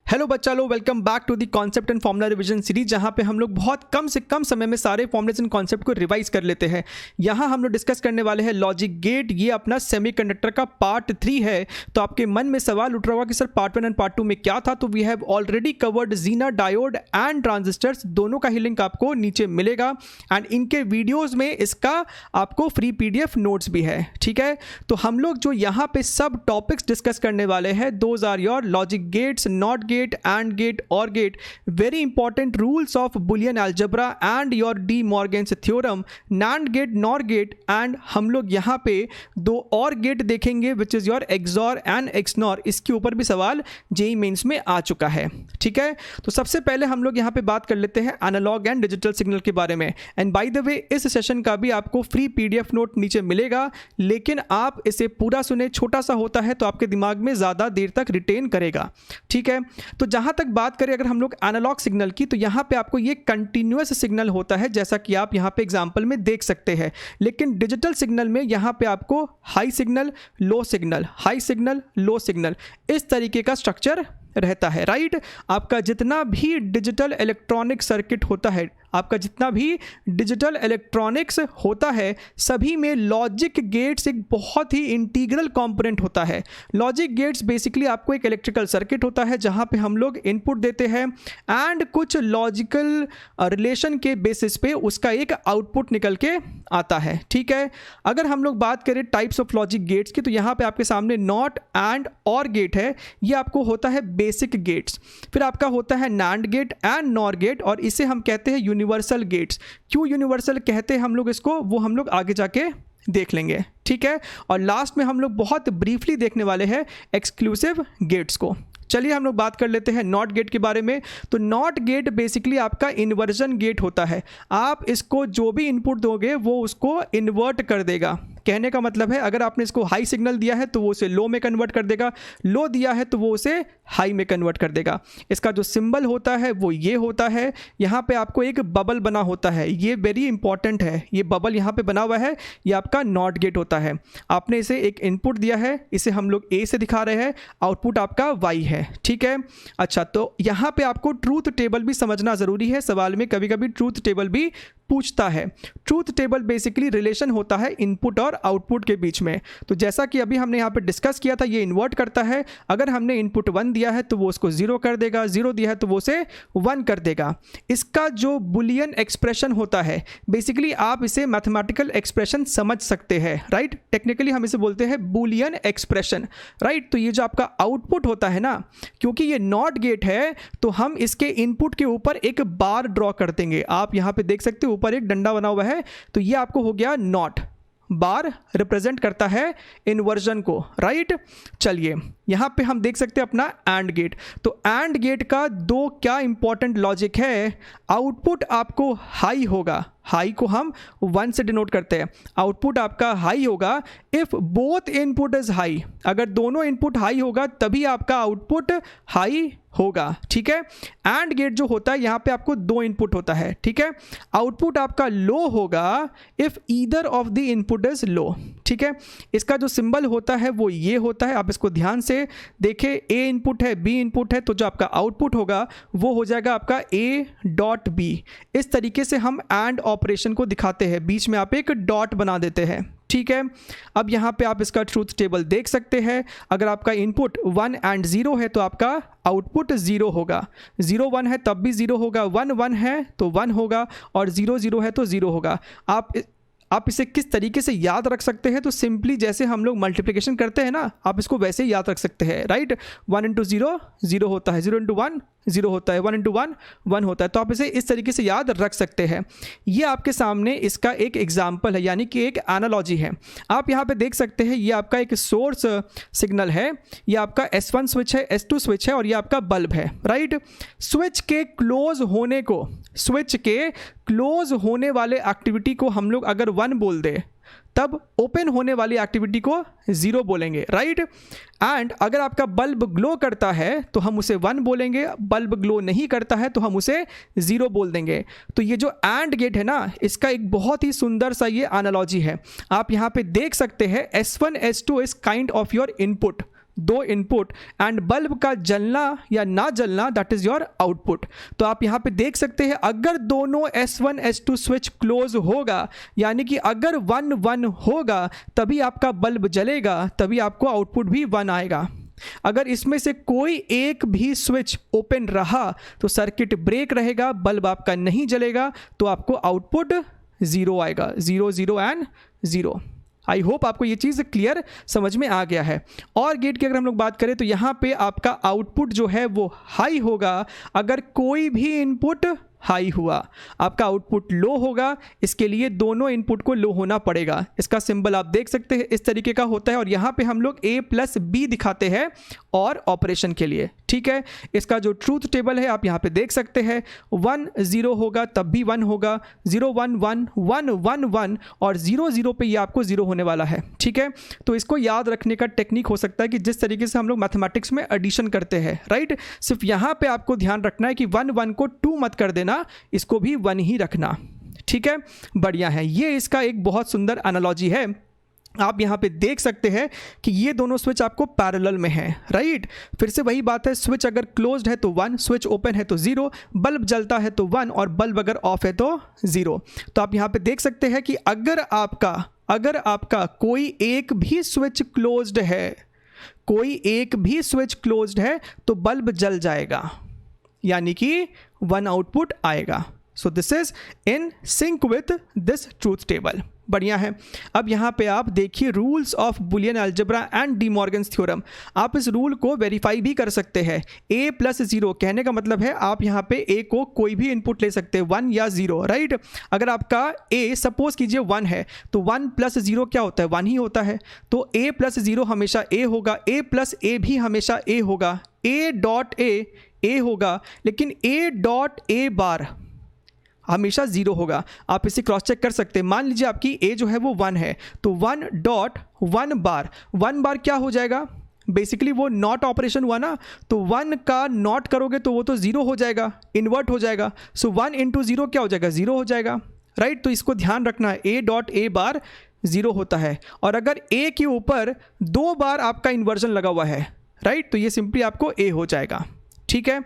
Hello बच्चा लोग, welcome back to the concept and formula revision series, जहां पे हम लोग बहुत कम से कम समय में सारे फॉर्मूलेस एंड कॉन्सेप्ट को रिवाइज कर लेते हैं। यहां हम लोग डिस्कस करने वाले हैं लॉजिक गेट। ये अपना सेमीकंडक्टर का पार्ट 3 है। तो आपके मन में सवाल उठ रहा होगा कि सर पार्ट 1 एंड पार्ट 2 में क्या था। तो we have already covered Zener, diode and transistors. दोनों का ही लिंक आपको नीचे मिलेगा एंड इनके वीडियोज़ में इसका आपको फ्री PDF नोट्स भी है। ठीक है, तो हम लोग जो यहाँ पे सब टॉपिक्स डिस्कस करने वाले हैं, those are your logic gates, not gate, AND gate, OR gate, very important rules of Boolean algebra and your De Morgan's theorem, NAND gate, NOR gate, and हम लोग यहाँ पे दो और गेट देखेंगे which is your XOR and XNOR। इसके ऊपर भी सवाल JEE मेंस में आ चुका है। ठीक है, तो सबसे पहले हम लोग यहाँ पे बात कर लेते हैं एनालॉग एंड डिजिटल सिग्नल के बारे में। एंड बाय द वे, इस सेशन का भी आपको फ्री PDF नोट नीचे मिलेगा, लेकिन आप इसे पूरा सुने, छोटा सा होता है तो आपके दिमाग में ज़्यादा देर तक रिटेन करेगा। ठीक है, तो जहां तक बात करें अगर हम लोग एनालॉग सिग्नल की, तो यहां पे आपको ये कंटिन्यूअस सिग्नल होता है, जैसा कि आप यहां पे एग्जांपल में देख सकते हैं। लेकिन डिजिटल सिग्नल में यहां पे आपको high signal, low signal, high signal, low signal, इस तरीके का स्ट्रक्चर रहता है। राइट, आपका जितना भी डिजिटल इलेक्ट्रॉनिक सर्किट होता है, आपका जितना भी डिजिटल इलेक्ट्रॉनिक्स होता है, सभी में लॉजिक गेट्स एक बहुत ही इंटीग्रल कंपोनेंट होता है। लॉजिक गेट्स बेसिकली आपको एक इलेक्ट्रिकल सर्किट होता है जहां पे हम लोग इनपुट देते हैं एंड कुछ लॉजिकल रिलेशन के बेसिस पे उसका एक आउटपुट निकल के आता है। ठीक है, अगर हम लोग बात करें टाइप्स ऑफ लॉजिक गेट्स की, तो यहाँ पे आपके सामने नॉट एंड और गेट है। ये आपको होता है बेसिक गेट्स। फिर आपका होता है NAND gate and NOR gate, और इसे हम कहते हैं यूनिवर्सल गेट्स। क्यों यूनिवर्सल कहते हैं हम लोग इसको, वो हम लोग आगे जाके देख लेंगे। ठीक है, और लास्ट में हम लोग बहुत ब्रीफली देखने वाले हैं एक्सक्लूसिव गेट्स को। चलिए हम लोग बात कर लेते हैं नॉट गेट के बारे में। तो नॉट गेट बेसिकली आपका इन्वर्जन गेट होता है। आप इसको जो भी इनपुट दोगे वो उसको इन्वर्ट कर देगा। कहने का मतलब है, अगर आपने इसको हाई सिग्नल दिया है तो वो उसे लो में कन्वर्ट कर देगा, लो दिया है तो वो उसे हाई में कन्वर्ट कर देगा। इसका जो सिंबल होता है वो ये होता है। यहाँ पे आपको एक बबल बना होता है, ये वेरी इंपॉर्टेंट है। ये बबल यहाँ पे बना हुआ है, ये आपका नॉट गेट होता है। आपने इसे एक इनपुट दिया है, इसे हम लोग A से दिखा रहे हैं, आउटपुट आपका Y है। ठीक है, अच्छा, तो यहाँ पे आपको ट्रूथ टेबल भी समझना ज़रूरी है। सवाल में कभी कभी ट्रूथ टेबल भी पूछता है। ट्रूथ टेबल बेसिकली रिलेशन होता है इनपुट और आउटपुट के बीच में। तो जैसा कि अभी हमने यहाँ पे डिस्कस किया था, ये इन्वर्ट करता है। अगर हमने इनपुट 1 दिया है तो वो उसको 0 कर देगा, 0 दिया है तो वो उसे 1 कर देगा। इसका जो बुलियन एक्सप्रेशन होता है, बेसिकली आप इसे मैथमेटिकल एक्सप्रेशन समझ सकते हैं। राइट, टेक्निकली हम इसे बोलते हैं बुलियन एक्सप्रेशन। राइट, तो ये जो आपका आउटपुट होता है ना, क्योंकि ये नॉट गेट है तो हम इसके इनपुट के ऊपर एक बार ड्रॉ कर देंगे। आप यहाँ पे देख सकते हो ऊपर एक डंडा बना हुआ है, तो ये आपको हो गया नॉट। बार रिप्रेजेंट करता है इन्वर्जन को। राइट, चलिए यहाँ पे हम देख सकते हैं अपना एंड गेट। तो एंड गेट का दो क्या इंपॉर्टेंट लॉजिक है। आउटपुट आपको हाई होगा, हाई को हम 1 से डिनोट करते हैं। आउटपुट आपका हाई होगा if both input is high. अगर दोनों इनपुट हाई होगा तभी आपका आउटपुट हाई होगा। ठीक है, एंड गेट जो होता है यहाँ पे आपको 2 इनपुट होता है। ठीक है, आउटपुट आपका लो होगा if either of the input is low. ठीक है, इसका जो सिंबल होता है वो ये होता है। आप इसको ध्यान से देखें, A इनपुट है, B इनपुट है, तो जो आपका आउटपुट होगा वो हो जाएगा आपका A.B। इस तरीके से हम एंड ऑपरेशन को दिखाते हैं, बीच में आप एक डॉट बना देते हैं। ठीक है, अब यहाँ पे आप इसका ट्रूथ टेबल देख सकते हैं। अगर आपका इनपुट 1 एंड 0 है तो आपका आउटपुट 0 होगा। 0 1 है तब भी 0 होगा, 1 1 है तो 1 होगा, और 0 0 है तो 0 होगा। आप इसे किस तरीके से याद रख सकते हैं, तो सिंपली जैसे हम लोग मल्टीप्लिकेशन करते हैं ना, आप इसको वैसे ही याद रख सकते हैं। राइट, 1 इंटू 0 0 होता है, 0 इंटू 1 0 होता है, 1 इंटू 1 1 होता है। तो आप इसे इस तरीके से याद रख सकते हैं। ये आपके सामने इसका एक एग्जाम्पल है, यानी कि एक एनालॉजी है। आप यहाँ पे देख सकते हैं, ये आपका एक सोर्स सिग्नल है, ये आपका S1 स्विच है, S2 स्विच है, और ये आपका बल्ब है। राइट, स्विच के क्लोज होने वाले एक्टिविटी को हम लोग अगर 1 बोल दे, तब ओपन होने वाली एक्टिविटी को 0 बोलेंगे। राइट, एंड अगर आपका बल्ब ग्लो करता है तो हम उसे 1 बोलेंगे, बल्ब ग्लो नहीं करता है तो हम उसे 0 बोल देंगे। तो ये जो एंड गेट है ना, इसका एक बहुत ही सुंदर सा ये एनालॉजी है। आप यहाँ पे देख सकते हैं S1 S2 is kind of your input. दो इनपुट एंड बल्ब का जलना या ना जलना दैट इज योर आउटपुट। तो आप यहाँ पे देख सकते हैं अगर दोनों S1 S2 स्विच क्लोज होगा यानी कि अगर 1 1 होगा तभी आपका बल्ब जलेगा, तभी आपको आउटपुट भी 1 आएगा। अगर इसमें से कोई एक भी स्विच ओपन रहा तो सर्किट ब्रेक रहेगा, बल्ब आपका नहीं जलेगा, तो आपको आउटपुट 0 आएगा, 0 0 एंड 0। आई होप आपको ये चीज़ क्लियर समझ में आ गया है। और गेट की अगर हम लोग बात करें तो यहाँ पे आपका आउटपुट जो है वो हाई होगा अगर कोई भी इनपुट हाई हुआ, आपका आउटपुट लो होगा, इसके लिए दोनों इनपुट को लो होना पड़ेगा। इसका सिंबल आप देख सकते हैं इस तरीके का होता है और यहाँ पे हम लोग A+B दिखाते हैं और ऑपरेशन के लिए, ठीक है। इसका जो ट्रूथ टेबल है आप यहाँ पे देख सकते हैं, 1 0 होगा तब भी 1 होगा, 0 1 1 1 1 1 और 0 0 पे ये आपको 0 होने वाला है, ठीक है। तो इसको याद रखने का टेक्निक हो सकता है कि जिस तरीके से हम लोग मैथमेटिक्स में एडिशन करते हैं, राइट। सिर्फ यहाँ पे आपको ध्यान रखना है कि 1 1 को 2 मत कर देना, इसको भी 1 ही रखना, ठीक है। बढ़िया है, ये इसका एक बहुत सुंदर एनालॉजी है। आप यहाँ पे देख सकते हैं कि ये दोनों स्विच आपको पैरेलल में हैं, राइट। फिर से वही बात है, स्विच अगर क्लोज्ड है तो 1, स्विच ओपन है तो 0, बल्ब जलता है तो 1 और बल्ब अगर ऑफ है तो 0। तो आप यहाँ पे देख सकते हैं कि अगर आपका कोई एक भी स्विच क्लोज्ड है, कोई एक भी स्विच क्लोज्ड है तो बल्ब जल जाएगा, यानी कि 1 आउटपुट आएगा। सो this is in sync with this truth table. बढ़िया है। अब यहाँ पे आप देखिए rules of Boolean algebra and D Morgan's theorem. आप इस रूल को वेरीफाई भी कर सकते हैं। A+0 कहने का मतलब है आप यहाँ पे A को कोई भी इनपुट ले सकते हैं, 1 या 0, राइट। अगर आपका A सपोज कीजिए 1 है तो 1 + 0 क्या होता है, 1 ही होता है। तो A+0 हमेशा A होगा, A+A भी हमेशा A होगा, A होगा, लेकिन A बार हमेशा 0 होगा। आप इसे क्रॉस चेक कर सकते हैं। मान लीजिए आपकी A जो है वो 1 है तो 1 बार क्या हो जाएगा, बेसिकली वो नॉट ऑपरेशन हुआ ना, तो 1 का नॉट करोगे तो वो तो 0 हो जाएगा, इन्वर्ट हो जाएगा। सो 1 × 0 क्या हो जाएगा, 0 हो जाएगा, राइट। तो इसको ध्यान रखना है, A बार 0 होता है। और अगर A के ऊपर 2 बार आपका इन्वर्जन लगा हुआ है, राइट, तो ये सिंपली आपको A हो जाएगा, ठीक है।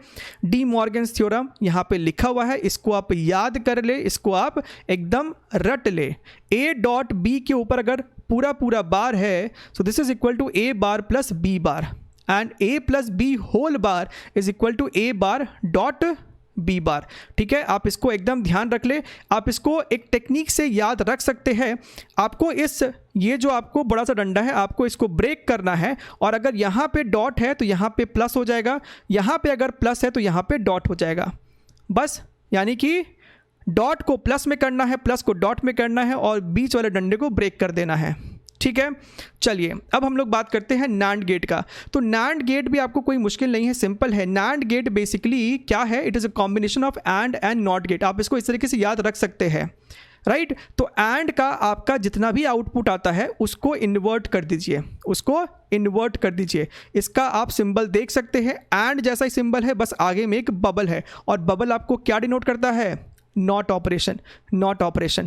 डी मॉर्गन्स थ्योरम यहाँ पे लिखा हुआ है, इसको आप याद कर ले, इसको आप एकदम रट ले। A.B के ऊपर अगर पूरा बार है so this is equal to A bar + B bar and A + B whole bar is equal to A bar dot B bar, ठीक है। आप इसको एकदम ध्यान रख ले। आप इसको एक टेक्निक से याद रख सकते हैं। आपको ये जो आपको बड़ा सा डंडा है आपको इसको ब्रेक करना है और अगर यहाँ पे डॉट है तो यहाँ पे प्लस हो जाएगा, यहाँ पे अगर प्लस है तो यहाँ पे डॉट हो जाएगा, बस। यानी कि डॉट को प्लस में करना है, प्लस को डॉट में करना है और बीच वाले डंडे को ब्रेक कर देना है, ठीक है। चलिए अब हम लोग बात करते हैं NAND गेट का। तो NAND गेट भी आपको कोई मुश्किल नहीं है, सिंपल है। NAND गेट बेसिकली क्या है, it is a combination of AND and NOT gate. आप इसको इस तरीके से याद रख सकते हैं, राइट। तो AND का आपका जितना भी आउटपुट आता है उसको इन्वर्ट कर दीजिए, इसका आप सिंबल देख सकते हैं, AND जैसा ही सिंबल है, बस आगे में एक बबल है और बबल आपको क्या डिनोट करता है, नॉट ऑपरेशन,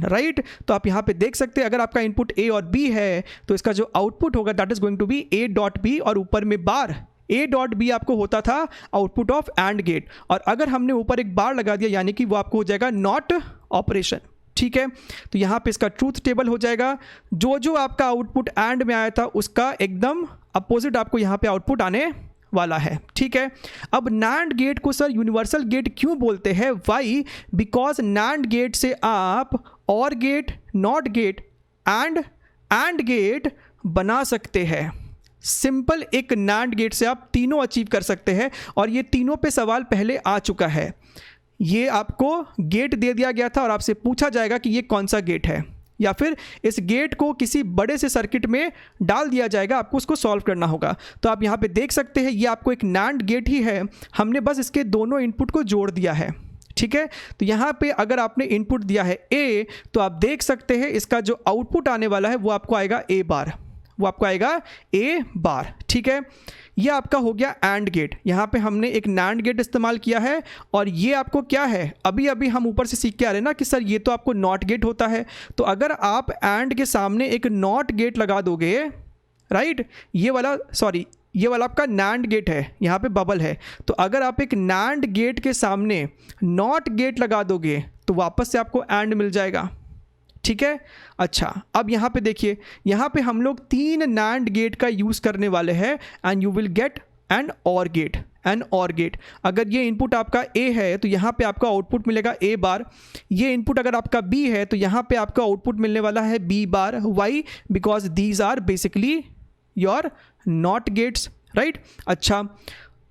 राइट। तो आप यहाँ पे देख सकते हैं अगर आपका इनपुट A और B है तो इसका जो आउटपुट होगा that is going to be A.B और ऊपर में बार A.B आपको होता था आउटपुट ऑफ AND गेट, और अगर हमने ऊपर एक बार लगा दिया यानी कि वो आपको हो जाएगा नॉट ऑपरेशन, ठीक है। तो यहाँ पे इसका ट्रूथ टेबल हो जाएगा, जो आपका आउटपुट AND में आया था उसका एकदम अपोजिट आपको यहाँ पे आउटपुट आने वाला है, ठीक है। अब NAND गेट को सर यूनिवर्सल गेट क्यों बोलते हैं, वाई, बिकॉज NAND गेट से आप OR gate, NOT gate and AND gate बना सकते हैं। सिंपल एक NAND गेट से आप तीनों अचीव कर सकते हैं और ये तीनों पे सवाल पहले आ चुका है। ये आपको गेट दे दिया गया था और आपसे पूछा जाएगा कि ये कौन सा गेट है, या फिर इस गेट को किसी बड़े से सर्किट में डाल दिया जाएगा, आपको उसको सॉल्व करना होगा। तो आप यहाँ पे देख सकते हैं ये आपको एक NAND गेट ही है, हमने बस इसके दोनों इनपुट को जोड़ दिया है, ठीक है। तो यहाँ पे अगर आपने इनपुट दिया है A तो आप देख सकते हैं इसका जो आउटपुट आने वाला है वो आपको आएगा A बार, ठीक है। ये आपका हो गया AND गेट। यहाँ पे हमने एक NAND गेट इस्तेमाल किया है और ये आपको क्या है, अभी हम ऊपर से सीख के आ रहे हैं ना कि सर ये तो आपको NOT गेट होता है। तो अगर आप AND के सामने एक NOT गेट लगा दोगे, राइट, ये वाला, सॉरी, ये वाला आपका नैंड गेट है, यहाँ पे बबल है, तो अगर आप एक नैंड गेट के सामने नॉट गेट लगा दोगे तो वापस से आपको एंड मिल जाएगा। ठीक है, अच्छा अब यहाँ पे देखिए, यहाँ पे हम लोग 3 नैंड गेट का यूज़ करने वाले हैं and you will get an और गेट, एन और गेट। अगर ये इनपुट आपका A है तो यहाँ पे आपका आउटपुट मिलेगा A बार, ये इनपुट अगर आपका B है तो यहाँ पे आपका आउटपुट मिलने वाला है B bar. Why? Because these are basically your NOT gates, right. अच्छा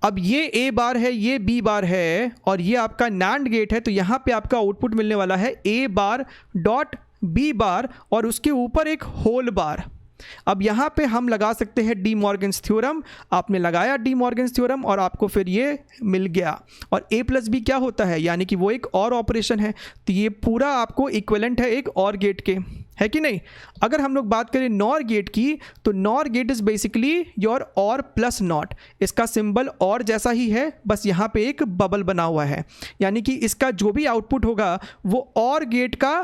अब ये A बार है, ये B बार है और ये आपका नैंड गेट है, तो यहाँ पे आपका आउटपुट मिलने वाला है A bar dot B bar और उसके ऊपर एक होल बार। अब यहाँ पे हम लगा सकते हैं डी मॉर्गन्स थ्योरम। आपने लगाया डी मॉर्गन्स थ्योरम और आपको फिर ये मिल गया। और A प्लस बी क्या होता है, यानी कि वो एक और ऑपरेशन है, तो ये पूरा आपको इक्विवेलेंट है एक और गेट के, है कि नहीं। अगर हम लोग बात करें नॉर गेट की, तो NOR gate is basically your OR plus NOT. इसका सिंबल और जैसा ही है, बस यहाँ पे एक बबल बना हुआ है, यानी कि इसका जो भी आउटपुट होगा वो और गेट का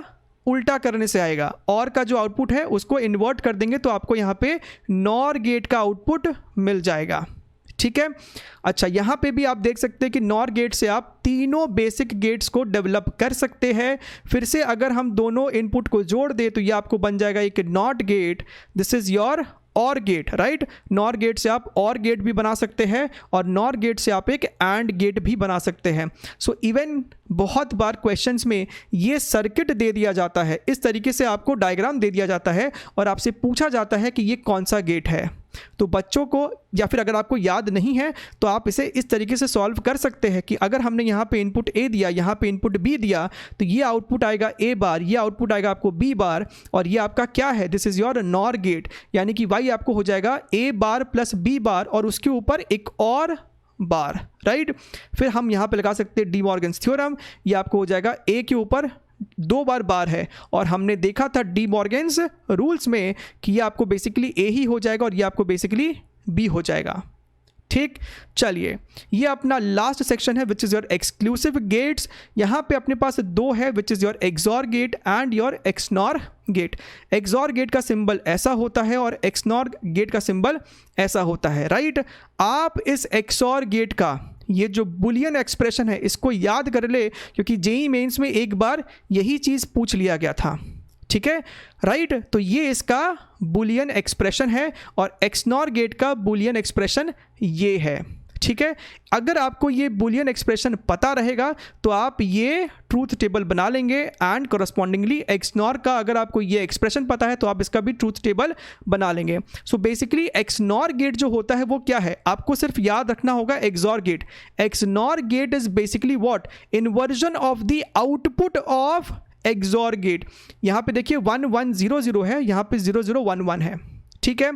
उल्टा करने से आएगा। और का जो आउटपुट है उसको इन्वर्ट कर देंगे तो आपको यहाँ पे नॉर गेट का आउटपुट मिल जाएगा। ठीक है, अच्छा यहाँ पे भी आप देख सकते हैं कि नॉर गेट से आप तीनों बेसिक गेट्स को डेवलप कर सकते हैं। फिर से अगर हम दोनों इनपुट को जोड़ दें तो ये आपको बन जाएगा एक not gate, this is your और गेट, राइट। नॉर गेट से आप और गेट भी बना सकते हैं और नॉर गेट से आप एक एंड गेट भी बना सकते हैं। सो इवन बहुत बार क्वेश्चंस में ये सर्किट दे दिया जाता है, इस तरीके से आपको डायग्राम दे दिया जाता है और आपसे पूछा जाता है कि ये कौन सा गेट है। तो बच्चों को, या फिर अगर आपको याद नहीं है तो आप इसे इस तरीके से सॉल्व कर सकते हैं कि अगर हमने यहाँ पे इनपुट A दिया, यहाँ पे इनपुट B दिया, तो ये आउटपुट आएगा A बार, ये आउटपुट आएगा आपको B बार और ये आपका क्या है, this is your NOR gate, यानी कि Y आपको हो जाएगा A bar plus B bar और उसके ऊपर एक और बार, राइट। फिर हम यहाँ पे लगा सकते हैं डी मॉर्गन्स थ्योरम, ये आपको हो जाएगा A के ऊपर 2 बार है और हमने देखा था डी मॉर्गन्स रूल्स में कि ये आपको बेसिकली A ही हो जाएगा और ये आपको बेसिकली B हो जाएगा। ठीक, चलिए ये अपना लास्ट सेक्शन है which is your exclusive gates. यहाँ पे अपने पास 2 है which is your XOR gate and your XNOR gate. XOR gate का सिंबल ऐसा होता है और एक्सनॉर गेट का सिंबल ऐसा होता है, राइट। आप इस एक्सॉर गेट का ये जो बुलियन एक्सप्रेशन है इसको याद कर ले, क्योंकि जेईई मेंस में एक बार यही चीज़ पूछ लिया गया था। ठीक है, राइट। तो ये इसका बुलियन एक्सप्रेशन है और एक्सनॉर गेट का बुलियन एक्सप्रेशन ये है। ठीक है, अगर आपको ये बुलियन एक्सप्रेशन पता रहेगा तो आप ये ट्रूथ टेबल बना लेंगे एंड करस्पॉन्डिंगली एक्सनॉर का अगर आपको ये एक्सप्रेशन पता है तो आप इसका भी ट्रूथ टेबल बना लेंगे। सो बेसिकली एक्सनॉर गेट जो होता है वो क्या है, आपको सिर्फ याद रखना होगा XOR gate. XNOR gate is basically what, inversion of the output of XOR gate. यहाँ पे देखिए 1 1 0 0 है, यहाँ पे 0 0 1 1 है। ठीक है,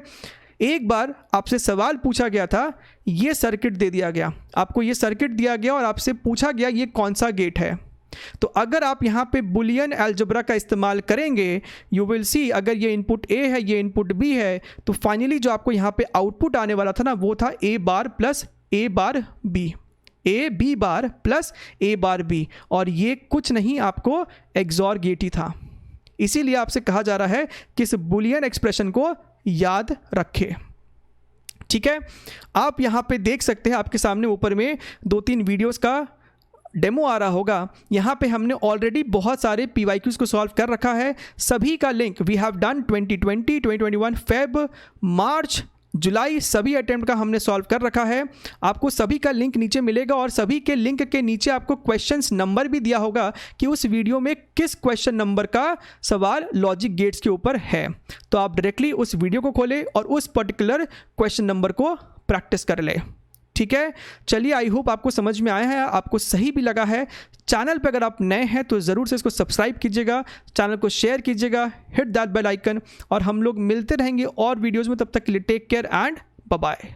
एक बार आपसे सवाल पूछा गया था, ये सर्किट दे दिया गया, आपको ये सर्किट दिया गया और आपसे पूछा गया ये कौन सा गेट है। तो अगर आप यहाँ पे बुलियन अलजेब्रा का इस्तेमाल करेंगे, यू विल सी अगर ये इनपुट A है, ये इनपुट B है, तो फाइनली जो आपको यहाँ पे आउटपुट आने वाला था ना वो था A bar plus A bar B, A B bar plus A bar B, और ये कुछ नहीं आपको एक्सॉर गेट ही था। इसीलिए आपसे कहा जा रहा है कि इस बुलियन एक्सप्रेशन को याद रखें। ठीक है, आप यहाँ पे देख सकते हैं आपके सामने ऊपर में 2-3 वीडियोस का डेमो आ रहा होगा। यहाँ पे हमने ऑलरेडी बहुत सारे PYQs को सॉल्व कर रखा है। सभी का link we have done 2020, 2021, Feb, March, July, सभी अटेम्प्ट का हमने सॉल्व कर रखा है। आपको सभी का लिंक नीचे मिलेगा और सभी के लिंक के नीचे आपको क्वेश्चंस नंबर भी दिया होगा कि उस वीडियो में किस क्वेश्चन नंबर का सवाल लॉजिक गेट्स के ऊपर है। तो आप डायरेक्टली उस वीडियो को खोलें और उस पर्टिकुलर क्वेश्चन नंबर को प्रैक्टिस कर ले। ठीक है, चलिए आई होप आपको समझ में आया है, आपको सही भी लगा है। चैनल पे अगर आप नए हैं तो ज़रूर से इसको सब्सक्राइब कीजिएगा, चैनल को शेयर कीजिएगा, हिट दैट बेल आइकन, और हम लोग मिलते रहेंगे और वीडियोज़ में। तब तक के लिए take care and bye bye.